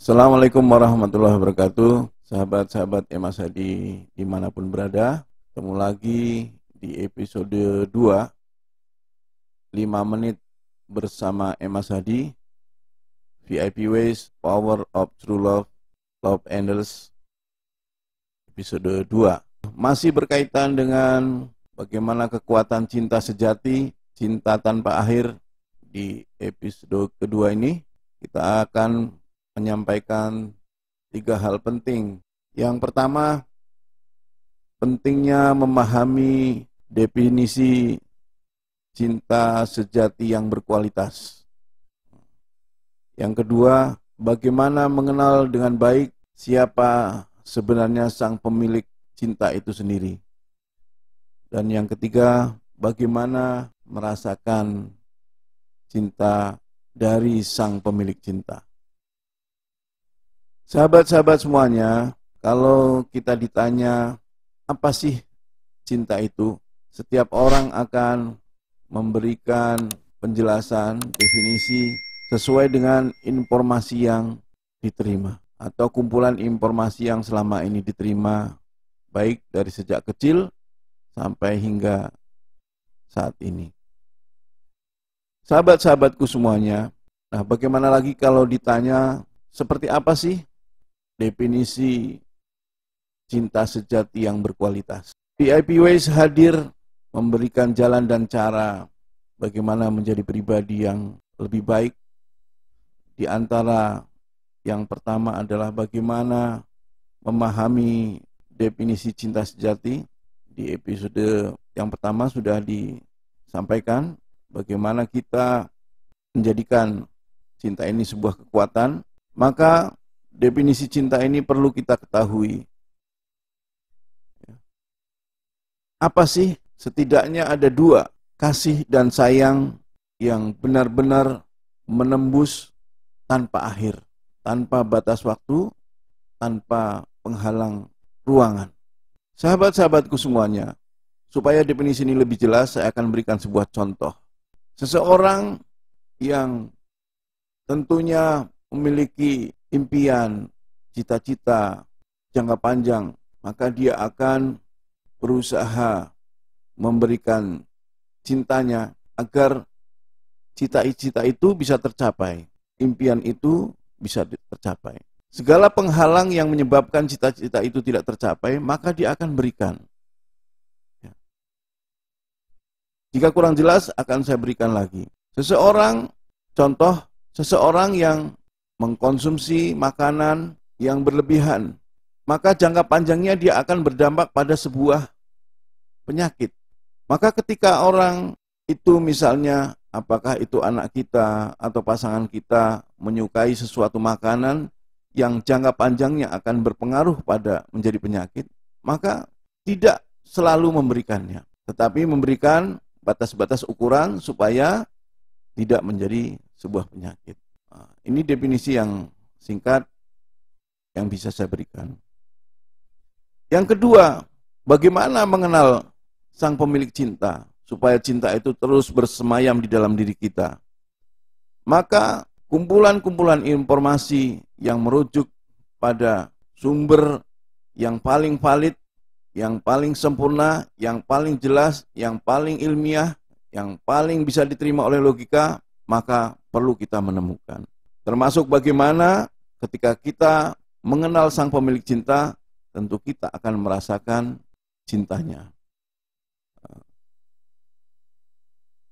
Assalamualaikum warahmatullahi wabarakatuh. Sahabat-sahabat Emas Hadi dimanapun berada, ketemu lagi di episode 2 5 menit bersama Emas Hadi, VIP Ways, Power of True Love, Love Angels, episode 2. Masih berkaitan dengan bagaimana kekuatan cinta sejati, cinta tanpa akhir. Di episode kedua ini kita akan menyampaikan 3 hal penting. Yang pertama, pentingnya memahami definisi cinta sejati yang berkualitas. Yang kedua, bagaimana mengenal dengan baik siapa sebenarnya sang pemilik cinta itu sendiri. Dan yang ketiga, bagaimana merasakan cinta dari sang pemilik cinta. Sahabat-sahabat semuanya, kalau kita ditanya apa sih cinta itu, setiap orang akan memberikan penjelasan, definisi sesuai dengan informasi yang diterima atau kumpulan informasi yang selama ini diterima, baik dari sejak kecil sampai hingga saat ini. Sahabat-sahabatku semuanya, nah bagaimana lagi kalau ditanya seperti apa sih definisi cinta sejati yang berkualitas? VIP Ways hadir memberikan jalan dan cara bagaimana menjadi pribadi yang lebih baik. Di antara yang pertama adalah bagaimana memahami definisi cinta sejati. Di episode yang pertama sudah disampaikan bagaimana kita menjadikan cinta ini sebuah kekuatan. Maka definisi cinta ini perlu kita ketahui. Apa sih? Setidaknya ada 2, kasih dan sayang yang benar-benar menembus tanpa akhir, tanpa batas waktu, tanpa penghalang ruangan. Sahabat-sahabatku semuanya, supaya definisi ini lebih jelas, saya akan berikan sebuah contoh. Seseorang yang tentunya memiliki impian, cita-cita jangka panjang, maka dia akan berusaha memberikan cintanya agar cita-cita itu bisa tercapai, impian itu bisa tercapai. Segala penghalang yang menyebabkan cita-cita itu tidak tercapai, maka dia akan berikan. Jika kurang jelas, akan saya berikan lagi. Seseorang yang mengkonsumsi makanan yang berlebihan, maka jangka panjangnya dia akan berdampak pada sebuah penyakit. Maka ketika orang itu misalnya, apakah itu anak kita atau pasangan kita menyukai sesuatu makanan yang jangka panjangnya akan berpengaruh pada menjadi penyakit, maka tidak selalu memberikannya, tetapi memberikan batas-batas ukuran supaya tidak menjadi sebuah penyakit. Ini definisi yang singkat yang bisa saya berikan. Yang kedua, bagaimana mengenal sang pemilik cinta supaya cinta itu terus bersemayam di dalam diri kita. Maka kumpulan-kumpulan informasi yang merujuk pada sumber yang paling valid, yang paling sempurna, yang paling jelas, yang paling ilmiah, yang paling bisa diterima oleh logika, maka perlu kita menemukan. Termasuk bagaimana ketika kita mengenal sang pemilik cinta, tentu kita akan merasakan cintanya.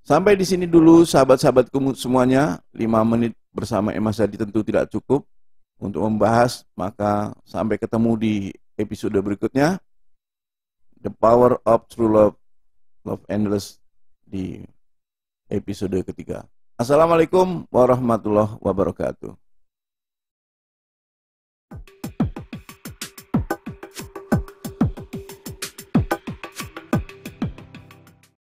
Sampai di sini dulu sahabat-sahabatku semuanya. 5 menit bersama Emas Hadi tentu tidak cukup untuk membahas, maka sampai ketemu di episode berikutnya. The Power of True Love, Love Endless, di episode ketiga. Assalamualaikum warahmatullahi wabarakatuh.